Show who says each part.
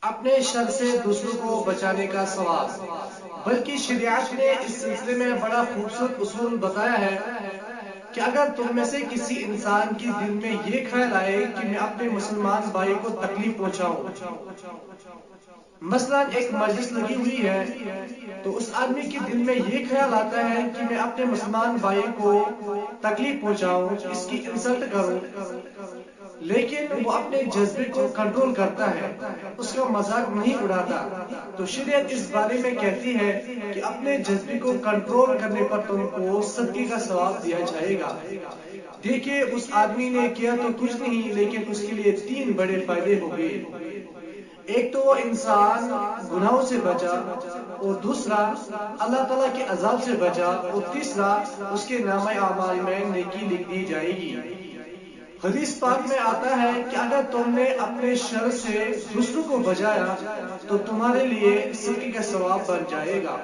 Speaker 1: اپنے شر سے دوسروں کو بچانے کا ثواب، بلکہ شریعت نے اس سلسلے میں بڑا خوبصورت اصول بتایا ہے کہ اگر تم میں سے کسی انسان کی دل میں یہ خیال آئے کہ میں اپنے مسلمان بھائی کو تکلیف پہنچاؤں، مثلا ایک مجلس لگی ہوئی ہے تو اس آدمی کے دل میں یہ خیال آتا ہے کہ میں اپنے مسلمان بھائی کو تکلیف پہنچاؤں، اس کی انسلٹ کروں، لیکن وہ اپنے جذبے کو کنٹرول کرتا ہے، اس کا مذاق نہیں اڑاتا، تو شریعت اس بارے میں کہتی ہے کہ اپنے جذبے کو کنٹرول کرنے پر تم کو صدقے کا ثواب دیا جائے گا۔ دیکھیے اس آدمی نے کیا تو کچھ نہیں، لیکن اس کے لیے 3 بڑے فائدے ہو گئے۔ ایک تو وہ انسان گناہوں سے بچا، اور دوسرا اللہ تعالیٰ کے عذاب سے بچا، اور تیسرا اس کے نامہ اعمال میں نیکی لکھ دی جائے گی۔ حدیث پاک میں آتا ہے کہ اگر تم نے اپنے شر سے دوسروں کو بچایا تو تمہارے لیے صدقے کا ثواب بن جائے گا۔